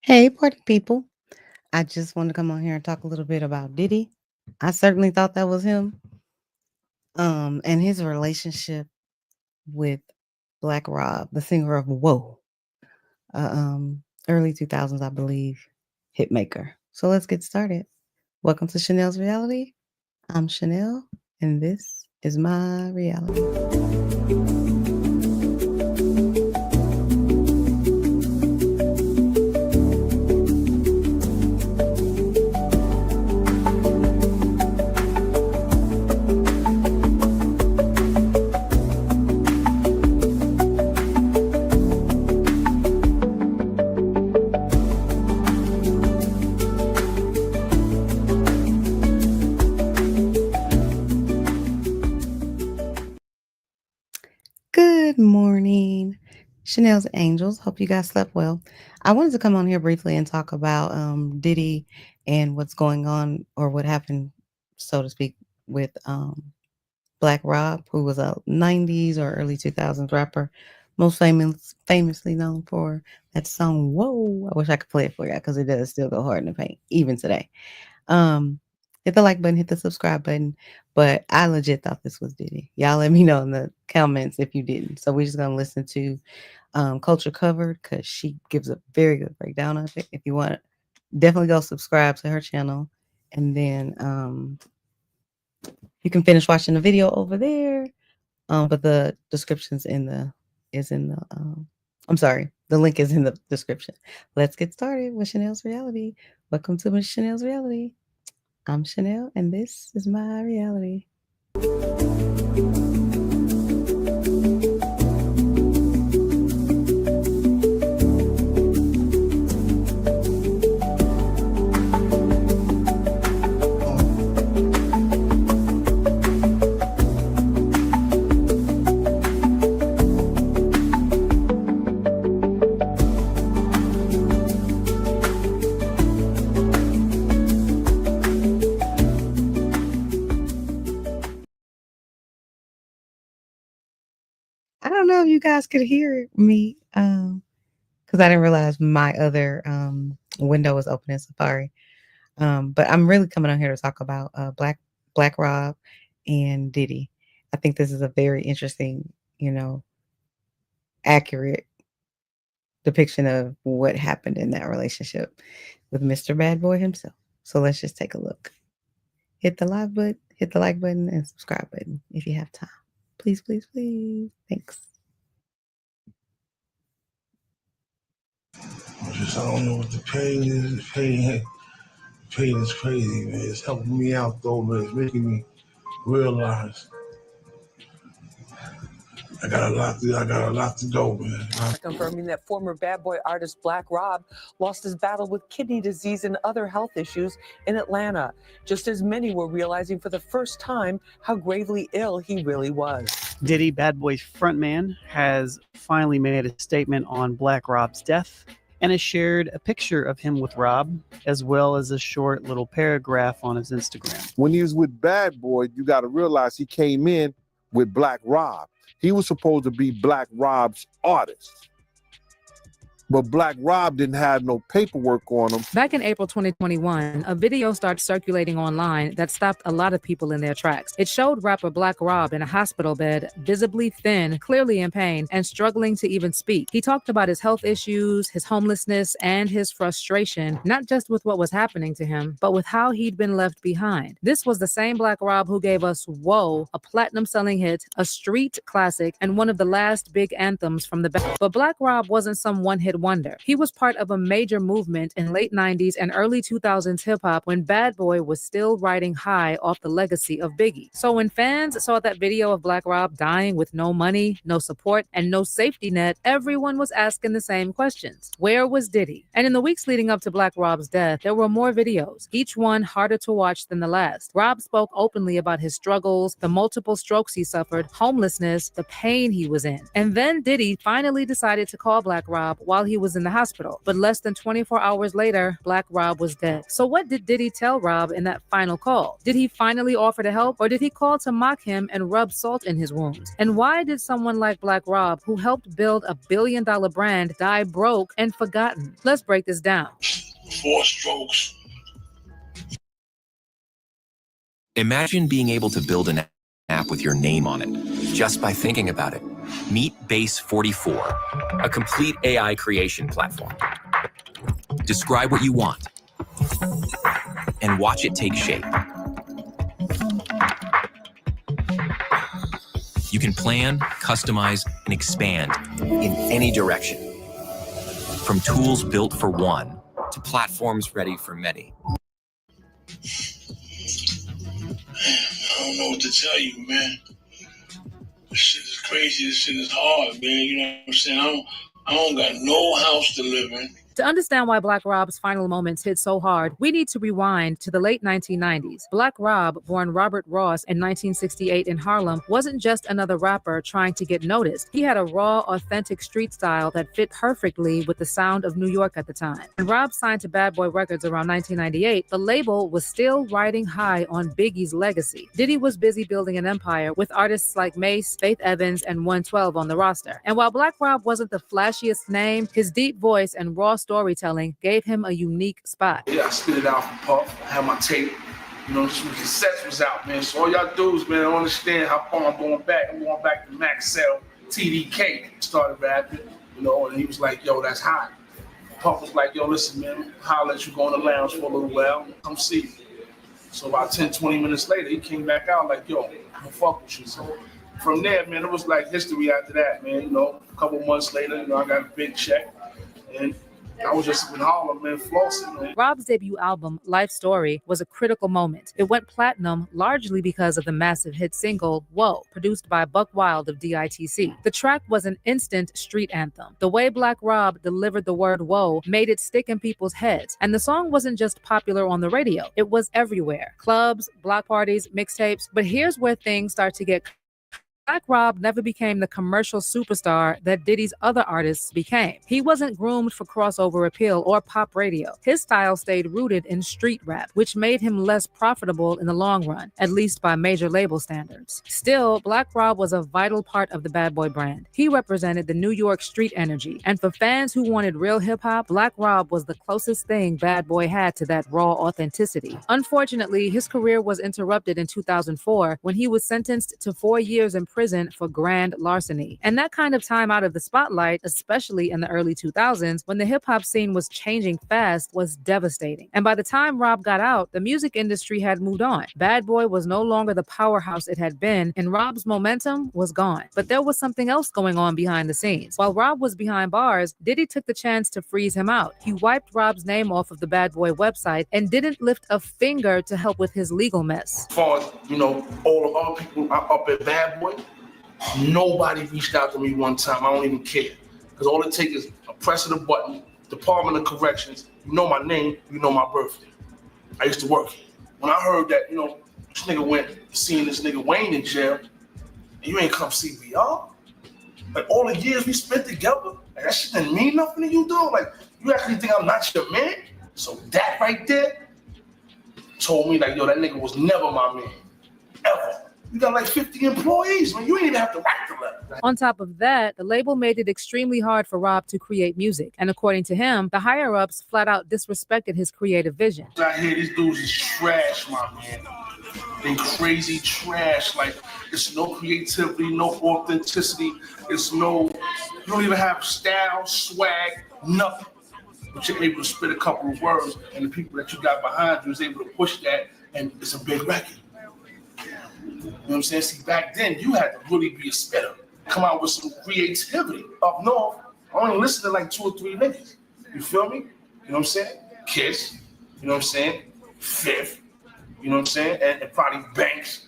Hey, party people. I just wanted to come on here and talk a little bit about Diddy. I certainly thought that was him. And his relationship with Black Rob, the singer of Whoa, early 2000s, I believe, hit maker. So let's get started. Welcome to Chanel's Reality. I'm Chanel, and this is my reality. Good morning, Chanel's Angels. Hope you guys slept well. I wanted to come on here briefly and talk about Diddy and what's going on or what happened, so to speak, with Black Rob, who was a 90s or early 2000s rapper, most famously known for that song, Whoa. I wish I could play it for you because it does still go hard in the paint, even today. Um, Hit the like button, hit the subscribe button. But I legit thought this was Diddy. Y'all let me know in the comments if you didn't. So we're just gonna listen to Culture Covered because she gives a very good breakdown of it. If you want, definitely go subscribe to her channel, and then you can finish watching the video over there. But the description's in the I'm sorry, the link is in the description. Let's get started with Chanel's Reality. Welcome to Miss Chanel's Reality. I'm Chanel, and this is my reality. I don't know if you guys could hear me because I didn't realize my other window was open in Safari. But I'm really coming on here to talk about Black Rob and Diddy. I think this is a very interesting, accurate depiction of what happened in that relationship with Mr. Bad Boy himself. So let's just take a look. Hit the like button and subscribe button if you have time. Please, please, please. Thanks. I don't know what the pain is. Pain is crazy, man. It's helping me out though, but it's making me realize I got a lot to go, man. Confirming that former Bad Boy artist Black Rob lost his battle with kidney disease and other health issues in Atlanta, just as many were realizing for the first time how gravely ill he really was. Diddy, Bad Boy's frontman, has finally made a statement on Black Rob's death and has shared a picture of him with Rob, as well as a short little paragraph on his Instagram. When he was with Bad Boy, you got to realize he came in with Black Rob. He was supposed to be Black Rob's artist. But Black Rob didn't have no paperwork on him. Back in April 2021, a video started circulating online that stopped a lot of people in their tracks. It showed rapper Black Rob in a hospital bed, visibly thin, clearly in pain, and struggling to even speak. He talked about his health issues, his homelessness, and his frustration, not just with what was happening to him, but with how he'd been left behind. This was the same Black Rob who gave us Whoa, a platinum-selling hit, a street classic, and one of the last big anthems from the band. But Black Rob wasn't some one-hit wonder. He was part of a major movement in late 90s and early 2000s hip-hop when Bad Boy was still riding high off the legacy of Biggie. So when fans saw that video of Black Rob dying with no money, no support, and no safety net, everyone was asking the same questions. Where was Diddy? And in the weeks leading up to Black Rob's death, there were more videos, each one harder to watch than the last. Rob spoke openly about his struggles, the multiple strokes he suffered, homelessness, the pain he was in. And then Diddy finally decided to call Black Rob while while he was in the hospital. But less than 24 hours later, Black Rob was dead. So what did Diddy tell Rob in that final call? Did he finally offer to help, or did he call to mock him and rub salt in his wounds? And why did someone like Black Rob, who helped build a billion-dollar brand, die broke and forgotten? Let's break this down. 4 strokes. Imagine being able to build an app with your name on it just by thinking about it. Meet Base 44, a complete AI creation platform. Describe what you want and watch it take shape. You can plan, customize, and expand in any direction. From tools built for one to platforms ready for many. I don't know what to tell you, man. This shit is crazy. This shit is hard, man. You know what I'm saying? I don't got no house to live in. To understand why Black Rob's final moments hit so hard, we need to rewind to the late 1990s. Black Rob, born Robert Ross in 1968 in Harlem, wasn't just another rapper trying to get noticed. He had a raw, authentic street style that fit perfectly with the sound of New York at the time. When Rob signed to Bad Boy Records around 1998, the label was still riding high on Biggie's legacy. Diddy was busy building an empire with artists like Mace, Faith Evans, and 112 on the roster. And while Black Rob wasn't the flashiest name, his deep voice and raw storytelling gave him a unique spot. Yeah, I spit it out from Puff. I had my tape. You know, just when the cassettes was out, man. So all y'all dudes, man, I don't understand how far I'm going back. I'm going back to Max Cell, TDK. Started rapping, you know, and he was like, yo, that's hot. Puff was like, yo, listen, man, I'll let you go in the lounge for a little while. Come see me. So about 10, 20 minutes later, he came back out like, yo, I'm gonna fuck with you. So from there, man, it was like history after that, man. You know, a couple months later, you know, I got a big check. And I was just in Harlem, man, flossing, man. Rob's debut album, Life Story, was a critical moment. It went platinum largely because of the massive hit single, Whoa, produced by Buck Wild of DITC. The track was an instant street anthem. The way Black Rob delivered the word whoa made it stick in people's heads. And the song wasn't just popular on the radio, it was everywhere. Clubs, block parties, mixtapes. But here's where things start to get Black Rob never became the commercial superstar that Diddy's other artists became. He wasn't groomed for crossover appeal or pop radio. His style stayed rooted in street rap, which made him less profitable in the long run, at least by major label standards. Still, Black Rob was a vital part of the Bad Boy brand. He represented the New York street energy, and for fans who wanted real hip-hop, Black Rob was the closest thing Bad Boy had to that raw authenticity. Unfortunately, his career was interrupted in 2004 when he was sentenced to 4 years in prison for grand larceny. And that kind of time out of the spotlight, especially in the early 2000s, when the hip-hop scene was changing fast, was devastating. And by the time Rob got out, the music industry had moved on. Bad Boy was no longer the powerhouse it had been, and Rob's momentum was gone. But there was something else going on behind the scenes. While Rob was behind bars, Diddy took the chance to freeze him out. He wiped Rob's name off of the Bad Boy website and didn't lift a finger to help with his legal mess. As far as, you know, all the other people up at Bad Boy, nobody reached out to me one time. I don't even care. Because all it takes is a press of the button, Department of Corrections, you know my name, you know my birthday. I used to work here. When I heard that, you know, this nigga went seeing this nigga Wayne in jail, and you ain't come see me, y'all. Like all the years we spent together, like that shit didn't mean nothing to you, dog. Like, you actually think I'm not your man? So that right there told me, like, yo, that nigga was never my man, ever. You got like 50 employees, man. You ain't even have to write the letter. On top of that, the label made it extremely hard for Rob to create music. And according to him, the higher-ups flat out disrespected his creative vision. I hear these dudes is trash, my man. They crazy trash. Like, it's no creativity, no authenticity. It's no, you don't even have style, swag, nothing. But you're able to spit a couple of words, and the people that you got behind you is able to push that, and it's a big record. You know what I'm saying? See, back then, you had to really be a spitter. Come out with some creativity. Up north, I only listen to like 2 or 3 niggas. You feel me? You know what I'm saying? Kiss. You know what I'm saying? Fifth. You know what I'm saying? And probably Banks.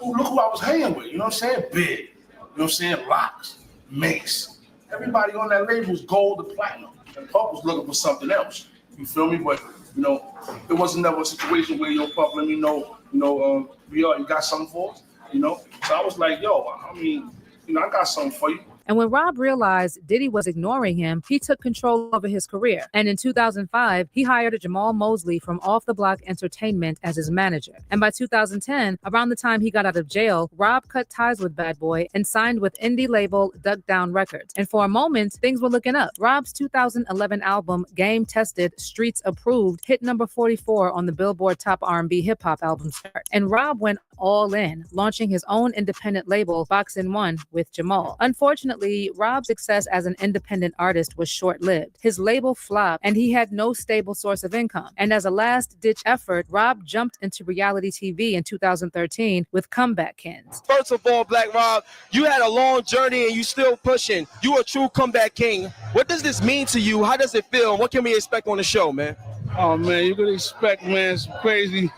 Ooh, look who I was hanging with. You know what I'm saying? Big. You know what I'm saying? Locks. Mace. Everybody on that label was gold to platinum. And Puff was looking for something else. You feel me? But, you know, it wasn't never a situation where, yo, Puff, let me know, VR, you got something for us? You know? So I was like, yo, I mean, you know, I got something for you. And when Rob realized Diddy was ignoring him, he took control over his career. And in 2005, he hired Jamal Mosley from Off the Block Entertainment as his manager. And by 2010, around the time he got out of jail, Rob cut ties with Bad Boy and signed with indie label Duck Down Records. And for a moment, things were looking up. Rob's 2011 album, Game Tested, Streets Approved, hit number 44 on the Billboard Top R&B Hip Hop Albums chart. And Rob went all in, launching his own independent label, Box & One, with Jamal. Unfortunately, Rob's success as an independent artist was short-lived. His label flopped, and he had no stable source of income. And as a last-ditch effort, Rob jumped into reality TV in 2013 with Comeback Kings. First of all, Black Rob, you had a long journey and you still pushing. You a true comeback king. What does this mean to you? How does it feel? What can we expect on the show, man? Oh, man, you can expect, man, some crazy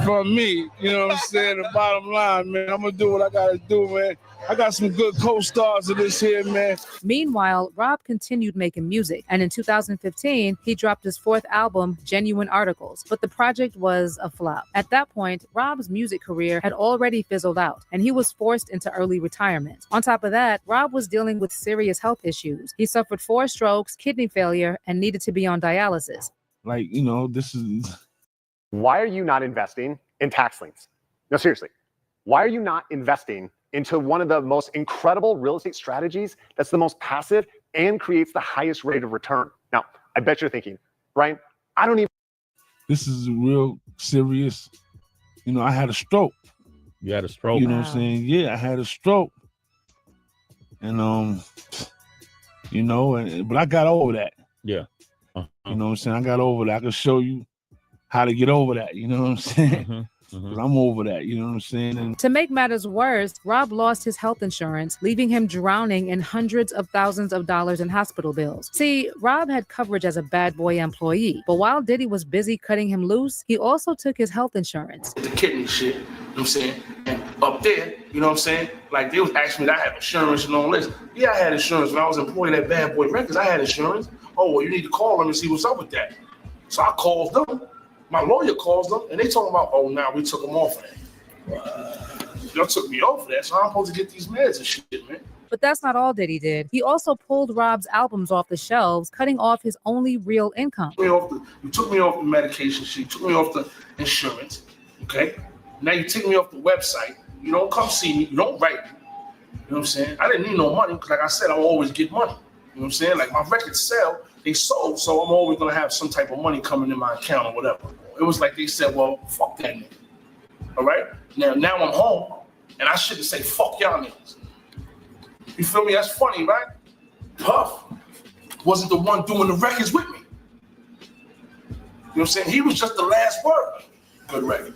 from me. You know what I'm saying? The bottom line, man, I'm going to do what I got to do, man. I got some good co-stars in this here, man. Meanwhile, Rob continued making music, and in 2015, he dropped his fourth album, Genuine Articles, but the project was a flop. At that point, Rob's music career had already fizzled out, and he was forced into early retirement. On top of that, Rob was dealing with serious health issues. He suffered 4 strokes, kidney failure, and needed to be on dialysis. Like, you know, this is... Why are you not investing in tax liens? No, seriously. Why are you not investing into one of the most incredible real estate strategies that's the most passive and creates the highest rate of return? Now, I bet you're thinking, Brian, I don't even... This is real serious. You know, I had a stroke. You had a stroke? You know what I'm saying? Yeah, I had a stroke. And, you know, but I got over that. Yeah. You know what I'm saying? I got over that. I can show you how to get over that. You know what I'm saying? Because I'm over that. You know what I'm saying? And to make matters worse, Rob lost his health insurance, leaving him drowning in hundreds of thousands of dollars in hospital bills. See, Rob had coverage as a Bad Boy employee, but while Diddy was busy cutting him loose, he also took his health insurance. The kidney shit, you know what I'm saying? And up there, you know what I'm saying? Like, they was asking me, I have insurance and all this. Yeah, I had insurance. When I was employed at Bad Boy Records, I had insurance. Oh, well, you need to call them and see what's up with that. So I called them. My lawyer calls them, and they talking about, oh, now we took them off of that. Y'all took me off of that, so I'm supposed to get these meds and shit, man. But that's not all Diddy did. He also pulled Rob's albums off the shelves, cutting off his only real income. You took me off the medication shit, you took me off the insurance, okay? Now you take me off the website. You don't come see me, you don't write me. You know what I'm saying? I didn't need no money, because like I said, I always get money. You know what I'm saying? Like, my records sell, they sold, so I'm always gonna have some type of money coming in my account or whatever. It was like they said, well, fuck that nigga. All right? Now I'm home, and I shouldn't say fuck y'all niggas. You feel me? That's funny, right? Puff wasn't the one doing the records with me. You know what I'm saying? He was just the last word. Good record.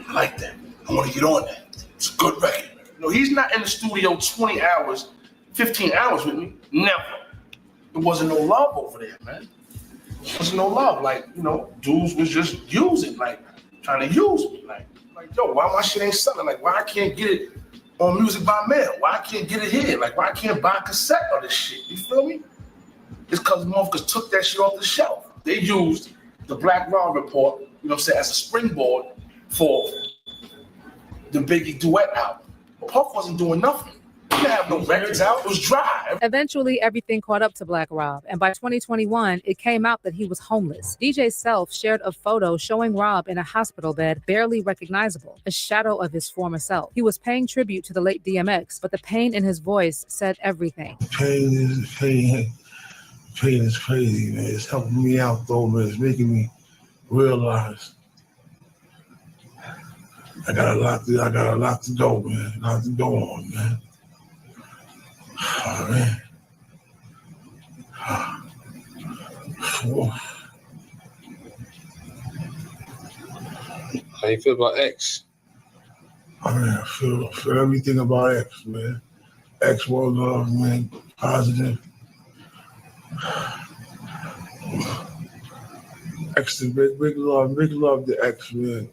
I like that. I want to get on that. It's a good record. You know, he's not in the studio 20 hours, 15 hours with me. Never. There wasn't no love over there, man. There wasn't no love. Like, you know, dudes was just using, like, trying to use me. Like, yo, why my shit ain't selling? Like, why I can't get it on Music by Mail? Why I can't get it here? Like, why I can't buy a cassette of this shit? You feel me? It's because motherfuckers took that shit off the shelf. They used the Black Rob report, you know what I'm saying, as a springboard for the Biggie duet album. But Puff wasn't doing nothing. He didn't have no records out. It was dry. Eventually, everything caught up to Black Rob, and by 2021, it came out that he was homeless. DJ Self shared a photo showing Rob in a hospital bed, barely recognizable, a shadow of his former self. He was paying tribute to the late DMX, but the pain in his voice said everything. Pain is crazy, man. It's helping me out, though, man. It's making me realize I got a lot to go, man. A lot to go on, man. Oh, man. How you feel about X? I mean, I feel everything about X, man. X was love, man. Positive. X is big love to X, man.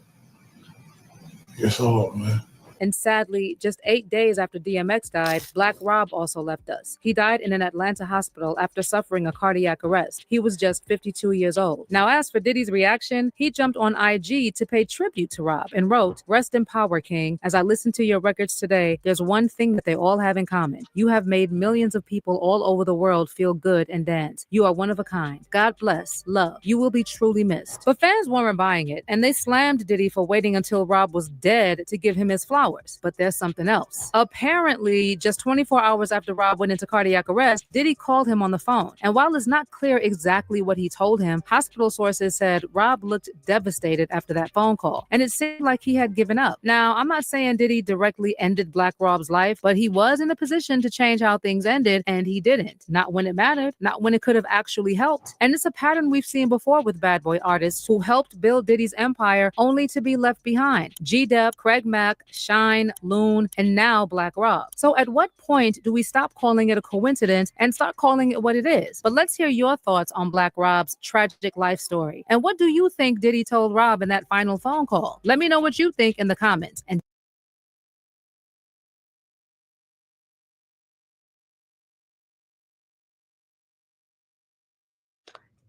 It's all, man. And sadly, just 8 days after DMX died, Black Rob also left us. He died in an Atlanta hospital after suffering a cardiac arrest. He was just 52 years old. Now, as for Diddy's reaction, he jumped on IG to pay tribute to Rob and wrote, "Rest in power, King. As I listen to your records today, there's one thing that they all have in common. You have made millions of people all over the world feel good and dance. You are one of a kind. God bless. Love. You will be truly missed." But fans weren't buying it, and they slammed Diddy for waiting until Rob was dead to give him his flowers. But there's something else. Apparently, just 24 hours after Rob went into cardiac arrest, Diddy called him on the phone. And while it's not clear exactly what he told him, hospital sources said Rob looked devastated after that phone call, and it seemed like he had given up. Now, I'm not saying Diddy directly ended Black Rob's life, but he was in a position to change how things ended, and he didn't. Not when it mattered, not when it could have actually helped. And it's a pattern we've seen before with bad boy artists who helped build Diddy's empire only to be left behind. G-Dep, Craig Mack, Shine, Loon, and now Black Rob. So at what point do we stop calling it a coincidence and start calling it what it is? But let's hear your thoughts on Black Rob's tragic life story. And what do you think Diddy told Rob in that final phone call? Let me know what you think in the comments. And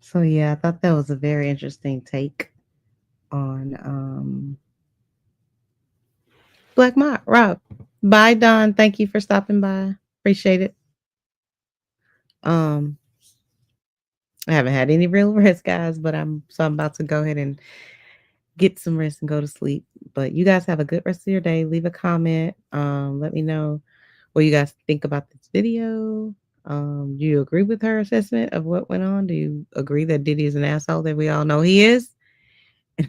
So yeah, I thought that was a very interesting take on Black Rob. Bye, Don. Thank you for stopping by. Appreciate it. Um, I haven't had any real rest, guys, but I'm about to go ahead and get some rest and go to sleep. But you guys have a good rest of your day. Leave a comment. Let me know what you guys think about this video. Do you agree with her assessment of what went on? Do you agree that Diddy is an asshole that we all know he is?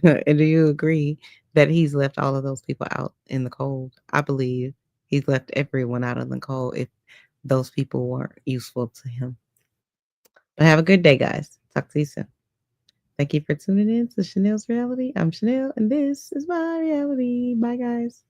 And do you agree that he's left all of those people out in the cold? I believe he's left everyone out in the cold if those people weren't useful to him. But have a good day, guys. Talk to you soon. Thank you for tuning in to Chanel's Reality. I'm Chanel, and this is my reality. Bye, guys.